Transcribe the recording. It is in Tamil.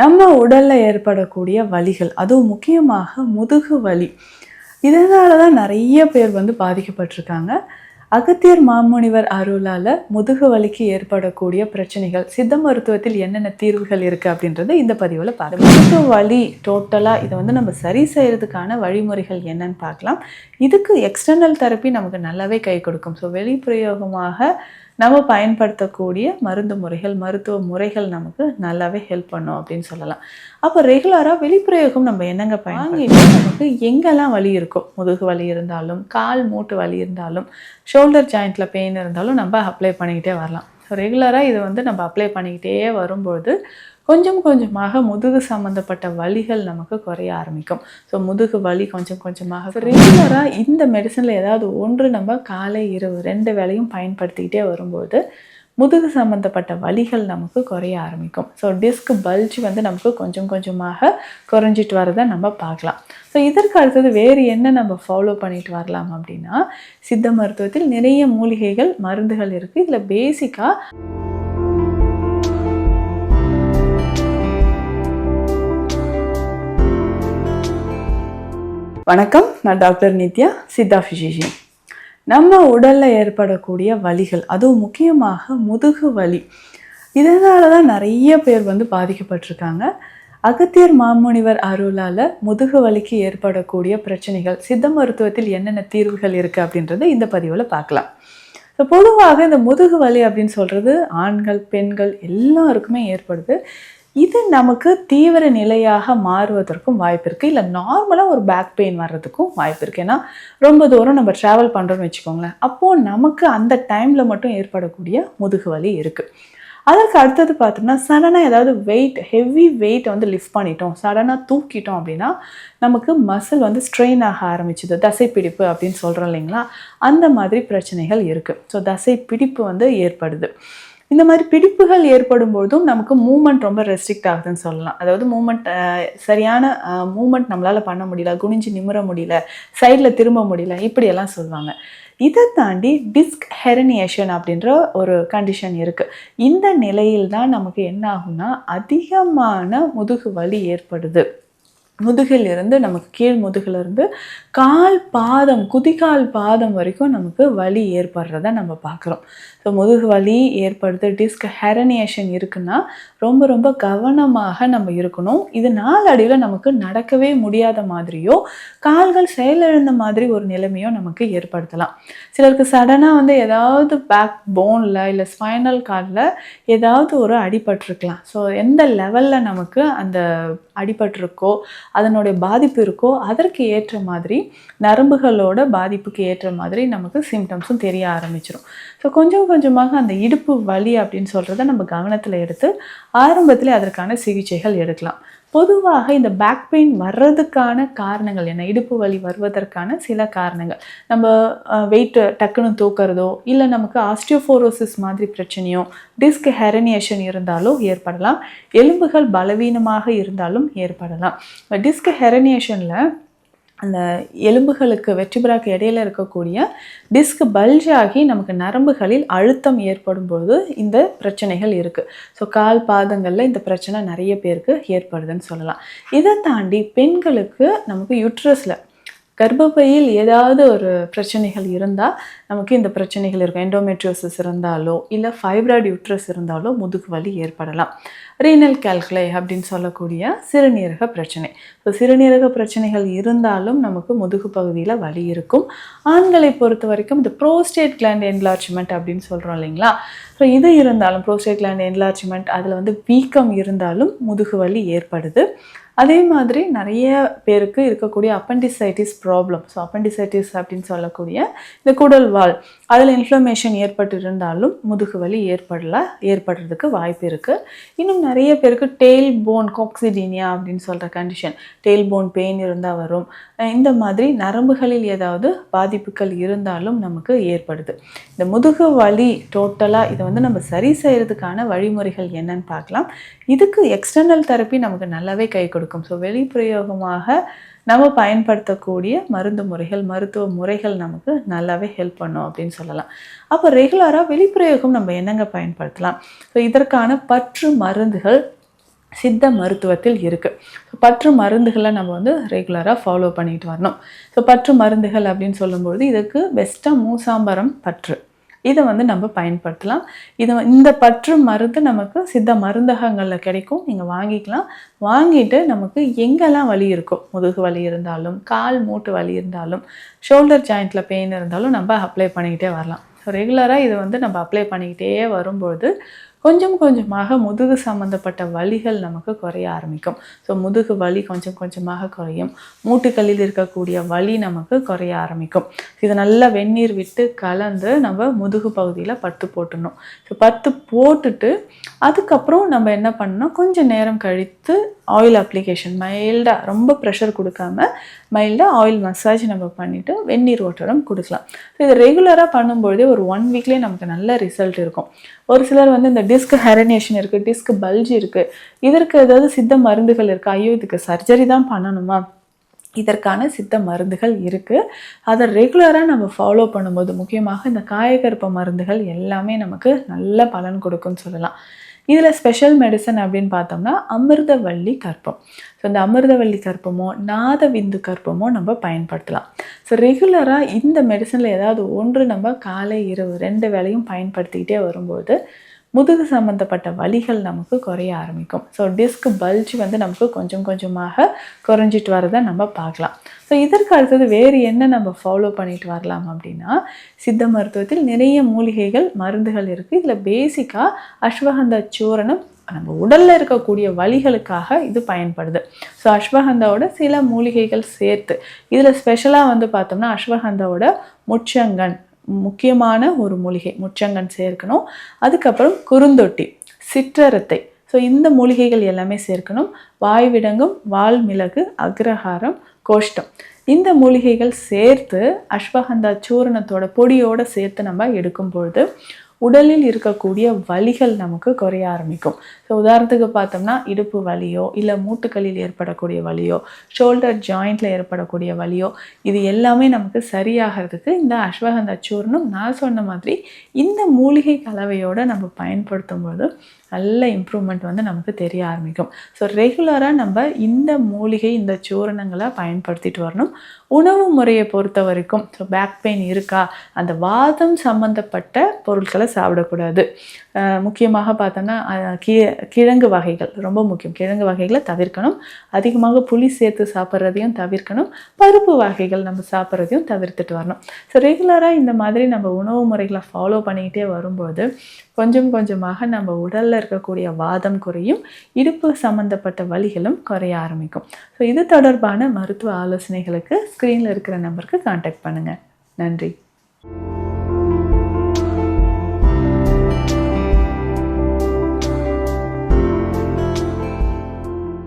நம்ம உடல்ல ஏற்படக்கூடிய வலிகள், அதுவும் முக்கியமாக முதுகு வலி. இதனால தான் நிறைய பேர் பாதிக்கப்பட்டிருக்காங்க. அகத்தியர் மாமுனிவர் அருளால முதுகு வலிக்கு ஏற்படக்கூடிய பிரச்சனைகள், சித்த மருத்துவத்தில் என்னென்ன தீர்வுகள் இருக்கு அப்படின்றது இந்த பதிவுல பார்க்கலாம். முதுகு வலி டோட்டலா இதை நம்ம சரி செய்யறதுக்கான வழிமுறைகள் என்னன்னு பார்க்கலாம். இதுக்கு எக்ஸ்டர்னல் தெரப்பி நமக்கு நல்லாவே கை கொடுக்கும். ஸோ வெளிப்பிரயோகமாக நம்ம பயன்படுத்தக்கூடிய மருந்து முறைகள், மருத்துவ முறைகள் நமக்கு நல்லாவே ஹெல்ப் பண்ணும் அப்படின்னு சொல்லலாம். அப்போ ரெகுலராக வெளிப்பிரயோகம் நம்ம என்னங்க வாங்கிட்டு நமக்கு எங்கெல்லாம் வலி இருக்கோ, முதுகு வலி இருந்தாலும், கால் மூட்டு வலி இருந்தாலும், ஷோல்டர் ஜாயிண்ட்டில் பெயின் இருந்தாலும் நம்ம அப்ளை பண்ணிக்கிட்டே வரலாம். ஸோ ரெகுலராக இது நம்ம அப்ளை பண்ணிக்கிட்டே வரும்பொழுது கொஞ்சம் கொஞ்சமாக முதுகு சம்மந்தப்பட்ட வலிகள் நமக்கு குறைய ஆரம்பிக்கும். ஸோ முதுகு வலி கொஞ்சம் கொஞ்சமாக ரெகுலராக இந்த மெடிசனில் ஏதாவது ஒன்று நம்ம காலை இரவு 2 வேளையும் பயன்படுத்திக்கிட்டே வரும்போது முதுகு சம்மந்தப்பட்ட வலிகள் நமக்கு குறைய ஆரம்பிக்கும். ஸோ டிஸ்க் பல்ஜ் நமக்கு கொஞ்சம் கொஞ்சமாக குறைஞ்சிட்டு வரதை நம்ம பார்க்கலாம். ஸோ இதற்கு அடுத்தது வேறு என்ன நம்ம ஃபாலோ பண்ணிட்டு வரலாம் அப்படின்னா, சித்த மருத்துவத்தில் நிறைய மூலிகைகள், மருந்துகள் இருக்குது. இதில் பேசிக்காக வணக்கம், நான் டாக்டர் நித்யா, சித்தா ஃபிசிஷியன். நம்ம உடலில் ஏற்படக்கூடிய வலிகள், அதுவும் முக்கியமாக முதுகு வலி, இதனால தான் நிறைய பேர் பாதிக்கப்பட்டிருக்காங்க. அகத்தியர் மாமுனிவர் அருளால் முதுகு வலிக்கு ஏற்படக்கூடிய பிரச்சனைகள், சித்த மருத்துவத்தில் என்னென்ன தீர்வுகள் இருக்குது அப்படின்றத இந்த பதிவில் பார்க்கலாம். ஸோ பொதுவாக இந்த முதுகு வலி அப்படின்னு சொல்கிறது ஆண்கள், பெண்கள் எல்லாருக்குமே ஏற்படுது. இது நமக்கு தீவிர நிலையாக மாறுவதற்கும் வாய்ப்பு இருக்குது. இல்லை நார்மலாக ஒரு பேக் பெயின் வர்றதுக்கும் வாய்ப்பு இருக்குது. ஏன்னா ரொம்ப தூரம் நம்ம ட்ராவல் பண்ணுறோன்னு வச்சுக்கோங்களேன். அப்போது நமக்கு அந்த டைமில் மட்டும் ஏற்படக்கூடிய முதுகு வலி இருக்குது. அதற்கு அடுத்தது பார்த்தோம்னா, சடனாக ஏதாவது ஹெவி வெயிட் லிஃப்ட் பண்ணிட்டோம், சடனாக தூக்கிட்டோம் அப்படின்னா நமக்கு மசில் ஸ்ட்ரெயின் ஆக ஆரம்பிச்சுது, தசைப்பிடிப்பு அப்படின்னு சொல்கிறோம் இல்லைங்களா, அந்த மாதிரி பிரச்சனைகள் இருக்குது. ஸோ தசைப்பிடிப்பு ஏற்படுது. இந்த மாதிரி பிடிப்புகள் ஏற்படும் பொழுதும் நமக்கு மூமெண்ட் ரொம்ப ரெஸ்ட்ரிக்ட் ஆகுதுன்னு சொல்லலாம். அதாவது சரியான மூமெண்ட் நம்மளால் பண்ண முடியல, குனிஞ்சு நிமிர முடியல, சைடில் திரும்ப முடியல, இப்படியெல்லாம் சொல்லுவாங்க. இதை தாண்டி டிஸ்க் ஹெரனியேஷன் அப்படின்ற ஒரு கண்டிஷன் இருக்குது. இந்த நிலையில் தான் நமக்கு என்ன ஆகும்னா, அதிகமான முதுகு வலி ஏற்படுது. முதுகிலிருந்து நமக்கு கீழ் முதுகிலிருந்து கால் பாதம், குதிகால் பாதம் வரைக்கும் நமக்கு வலி ஏற்படுறத நம்ம பார்க்குறோம். ஸோ முதுகு வலி ஏற்படுது, டிஸ்க் ஹெரனியேஷன் இருக்குன்னா ரொம்ப ரொம்ப கவனமாக நம்ம இருக்கணும். இது நாளடைவில் நமக்கு நடக்கவே முடியாத மாதிரியோ, கால்கள் செயலிழந்த மாதிரி ஒரு நிலைமையோ நமக்கு ஏற்படுத்தலாம். சிலருக்கு சடனாக ஏதாவது பேக் போனில் இல்லை ஸ்பைனல் கார்டில் ஏதாவது ஒரு அடிபட்டிருக்கலாம். ஸோ எந்த லெவலில் நமக்கு அந்த அடிபட்டிருக்கோ, அதனுடைய பாதிப்பு இருக்கோ, அதற்கு ஏற்ற மாதிரி நரம்புகளோட பாதிப்புக்கு ஏற்ற மாதிரி நமக்கு சிம்டம்ஸும் தெரிய ஆரம்பிச்சிடும். ஸோ கொஞ்சம் கொஞ்சமாக அந்த இடுப்பு வலி அப்படின்னு சொல்கிறத நம்ம கவனத்தில் எடுத்து ஆரம்பத்தில் அதற்கான சிகிச்சைகள் எடுக்கலாம். பொதுவாக இந்த பேக் பெயின் வர்றதுக்கான காரணங்கள் என்ன, இடுப்பு வலி வருவதற்கான சில காரணங்கள், நம்ம வெயிட் டக்குன்னு தூக்கிறதோ, இல்லை நமக்கு ஆஸ்டியோஃபோரோசிஸ் மாதிரி பிரச்சனையோ, டிஸ்க் ஹெரனியேஷன் இருந்தாலும் ஏற்படலாம், எலும்புகள் பலவீனமாக இருந்தாலும் ஏற்படலாம். டிஸ்க் ஹெரனியேஷனில் அந்த எலும்புகளுக்கு வெர்டிபிராக்கு இடையில இருக்கக்கூடிய டிஸ்க் பல்ஜ் ஆகி நமக்கு நரம்புகளில் அழுத்தம் ஏற்படும் பொழுது இந்த பிரச்சனைகள் இருக்குது. ஸோ கால் பாதங்களில் இந்த பிரச்சனை நிறைய பேருக்கு ஏற்படுதுன்னு சொல்லலாம். இதை தாண்டி பெண்களுக்கு நமக்கு யூட்ரஸில், கர்ப்பப்பையில் ஏதாவது ஒரு பிரச்சனைகள் இருந்தால் நமக்கு இந்த பிரச்சனைகள் இருக்கும். எண்டோமெட்ரியோசிஸ் இருந்தாலோ, இல்லை ஃபைப்ராய்டு யூட்ரஸ் இருந்தாலோ முதுகு வலி ஏற்படலாம். ரீனல் கால்குலை அப்படின்னு சொல்லக்கூடிய சிறுநீரக பிரச்சனை. ஸோ சிறுநீரக பிரச்சனைகள் இருந்தாலும் நமக்கு முதுகு பகுதியில் வலி இருக்கும். ஆண்களை பொறுத்த வரைக்கும் இந்த ப்ரோஸ்டேட் கிளாண்ட் என்லார்ஜ்மெண்ட் அப்படின்னு சொல்கிறோம் இல்லைங்களா, ஸோ இது இருந்தாலும் ப்ரோஸ்டேட் கிளாண்ட் என்லார்ஜ்மெண்ட், அதில் வீக்கம் இருந்தாலும் முதுகு வலி ஏற்படுது. அதே மாதிரி நிறைய பேருக்கு இருக்கக்கூடிய அப்பெண்டிசைட்டிஸ் ப்ராப்ளம். ஸோ அப்பெண்டிசைட்டிஸ் அப்படின்னு சொல்லக்கூடிய இந்த குடல் வால், அதில் இன்ஃப்ளமேஷன் ஏற்பட்டு இருந்தாலும் முதுகு வலி ஏற்படுறதுக்கு வாய்ப்பு இருக்குது. இன்னும் நிறைய பேருக்கு டெயில் போன் காக்சிடீனியா அப்படின்னு சொல்கிற கண்டிஷன், டெயில் போன் பெயின் இருந்தால் வரும். இந்த மாதிரி நரம்புகளில் ஏதாவது பாதிப்புகள் இருந்தாலும் நமக்கு ஏற்படுது. இந்த முதுகு வலி டோட்டலாக இதை நம்ம சரி செய்கிறதுக்கான வழிமுறைகள் என்னன்னு பார்க்கலாம். இதுக்கு எக்ஸ்டர்னல் தெரப்பி நமக்கு நல்லாவே கை கொடுக்கும். ஸோ வெளிப்பிரயோகமாக நம்ம பயன்படுத்தக்கூடிய மருந்து முறைகள், மருத்துவ முறைகள் நமக்கு நல்லாவே ஹெல்ப் பண்ணும் அப்படின்னு சொல்லலாம். அப்போ ரெகுலராக வெளிப்பிரயோகம் நம்ம என்னங்க பயன்படுத்தலாம்? ஸோ இதற்கான பற்று மருந்துகள் சித்த மருத்துவத்தில் இருக்குது. ஸோ பற்று மருந்துகளை நம்ம வந்து ரெகுலராக ஃபாலோ பண்ணிட்டு வரணும். ஸோ பற்று மருந்துகள் அப்படின்னு சொல்லும்போது இதுக்கு பெஸ்ட்டாக மூசாம்பரம் பற்று இதை வந்து நம்ம பயன்படுத்தலாம். இந்த பற்று மருந்து நமக்கு சித்த மருந்தகங்களில் கிடைக்கும், நீங்கள் வாங்கிக்கலாம். வாங்கிட்டு நமக்கு எங்கெல்லாம் வலி இருக்கோ, முதுகு வலி இருந்தாலும், கால் மூட்டு வலி இருந்தாலும், ஷோல்டர் ஜாயிண்ட்டில் பெயின் இருந்தாலும் நம்ம அப்ளை பண்ணிக்கிட்டே வரலாம். ஸோ ரெகுலராக இதை வந்து நம்ம அப்ளை பண்ணிக்கிட்டே வரும்போது கொஞ்சம் கொஞ்சமாக முதுகு சம்மந்தப்பட்ட வலிகள் நமக்கு குறைய ஆரம்பிக்கும். ஸோ முதுகு வலி கொஞ்சம் கொஞ்சமாக குறையும், மூட்டுக்களில் இருக்கக்கூடிய வலி நமக்கு குறைய ஆரம்பிக்கும். இதை நல்லா வெந்நீர் விட்டு கலந்து நம்ம முதுகு பகுதியில் பத்து போட்டுடணும். ஸோ பத்து போட்டுட்டு அதுக்கப்புறம் நம்ம என்ன பண்ணணும், கொஞ்சம் நேரம் கழித்து ஆயில் அப்ளிகேஷன் மைல்டாக, ரொம்ப ப்ரெஷர் கொடுக்காம மைல்டாக ஆயில் மசாஜ் நம்ம பண்ணிவிட்டு வெந்நீர் ஓட்டடம் கொடுக்கலாம். ஸோ இது ரெகுலராக பண்ணும்பொழுதே ஒரு 1 வீக்லேயே நமக்கு நல்ல ரிசல்ட் இருக்கும். ஒரு சிலர் வந்து இந்த டிஸ்க் ஹெரனேஷன் இருக்குது, டிஸ்க் பல்ஜ் இருக்குது, இதற்கு ஏதாவது சித்த மருந்துகள் இருக்குது, ஐயோ இதுக்கு சர்ஜரி தான் பண்ணணுமா, இதற்கான சித்த மருந்துகள் இருக்குது. அதை ரெகுலராக நம்ம ஃபாலோ பண்ணும்போது முக்கியமாக இந்த காயகற்ப மருந்துகள் எல்லாமே நமக்கு நல்ல பலன் கொடுக்கும்னு சொல்லலாம். இதில் ஸ்பெஷல் மெடிசன் அப்படின்னு பார்த்தோம்னா அமிர்தவள்ளி கற்பம். ஸோ இந்த அமிர்தவள்ளி கற்பமோ நாதவிந்து கற்பமோ நம்ம பயன்படுத்தலாம். ஸோ ரெகுலராக இந்த மெடிசனில் ஏதாவது ஒன்று நம்ம காலை இரவு 2 வேளையும் பயன்படுத்திக்கிட்டே வரும்போது முதுகு சம்மந்தப்பட்ட வலிகள் நமக்கு குறைய ஆரம்பிக்கும். ஸோ டிஸ்க் பல்ஜ் வந்து நமக்கு கொஞ்சம் கொஞ்சமாக குறைஞ்சிட்டு வரதை நம்ம பார்க்கலாம். ஸோ இதற்கு அடுத்தது வேறு என்ன நம்ம ஃபாலோ பண்ணிட்டு வரலாம் அப்படின்னா, சித்த மருத்துவத்தில் நிறைய மூலிகைகள் மருந்துகள் இருக்குது. இதில் பேசிக்காக அஸ்வகந்தா சூரணம் நம்ம உடலில் இருக்கக்கூடிய வலிகளுக்காக இது பயன்படுது. ஸோ அஸ்வகந்தாவோட சில மூலிகைகள் சேர்த்து இதில் ஸ்பெஷலாக வந்து பார்த்தோம்னா அஸ்வகந்தாவோட முச்சங்கன் முக்கியமான ஒரு மூலிகை, முச்சங்கன் சேர்க்கணும். அதுக்கப்புறம் குறுந்தொட்டி, சிற்றரத்தை, ஸோ இந்த மூலிகைகள் எல்லாமே சேர்க்கணும். வாய்விடங்கும், வால்மிளகு, அக்ரஹாரம், கோஷ்டம், இந்த மூலிகைகள் சேர்த்து அஸ்வகந்தா சூரணத்தோட பொடியோடு சேர்த்து நம்ம எடுக்கும் பொழுது உடலில் இருக்கக்கூடிய வலிகள் நமக்கு குறைய ஆரம்பிக்கும். ஸோ உதாரணத்துக்கு பார்த்தோம்னா இடுப்பு வலியோ, இல்லை மூட்டுக்களில் ஏற்படக்கூடிய வலியோ, ஷோல்டர் ஜாயிண்டில் ஏற்படக்கூடிய வலியோ, இது எல்லாமே நமக்கு சரியாகிறதுக்கு இந்த அஸ்வகந்தா சூர்ணம் நான் சொன்ன மாதிரி இந்த மூலிகை கலவையோடு நம்ம பயன்படுத்தும் போது நல்ல இம்ப்ரூவ்மெண்ட் வந்து நமக்கு தெரிய ஆரம்பிக்கும். ஸோ ரெகுலராக நம்ம இந்த மூலிகை, இந்த சூரணங்களை பயன்படுத்திட்டு வரணும். உணவு முறையை பொறுத்த வரைக்கும் ஸோ பேக் பெயின் இருக்கா, அந்த வாதம் சம்மந்தப்பட்ட பொருட்களை சாப்பிடக்கூடாது. முக்கியமாக பார்த்தோன்னா கிழங்கு வகைகள் ரொம்ப முக்கியம். கிழங்கு வகைகளை தவிர்க்கணும். அதிகமாக புளி சேர்த்து சாப்பிட்றதையும் தவிர்க்கணும். பருப்பு வகைகள் நம்ம சாப்பிட்றதையும் தவிர்த்துட்டு வரணும். ஸோ ரெகுலராக இந்த மாதிரி நம்ம உணவு முறைகளை ஃபாலோ பண்ணிக்கிட்டே வரும்போது கொஞ்சம் கொஞ்சமாக நம்ம உடலில் இருக்கக்கூடிய வாதம் குறையும், இடுப்பு சம்மந்தப்பட்ட வலிகளும் குறைய ஆரம்பிக்கும். ஸோ இது தொடர்பான மருத்துவ ஆலோசனைகளுக்கு ஸ்க்ரீனில் இருக்கிற நம்பருக்கு கான்டாக்ட் பண்ணுங்கள். நன்றி.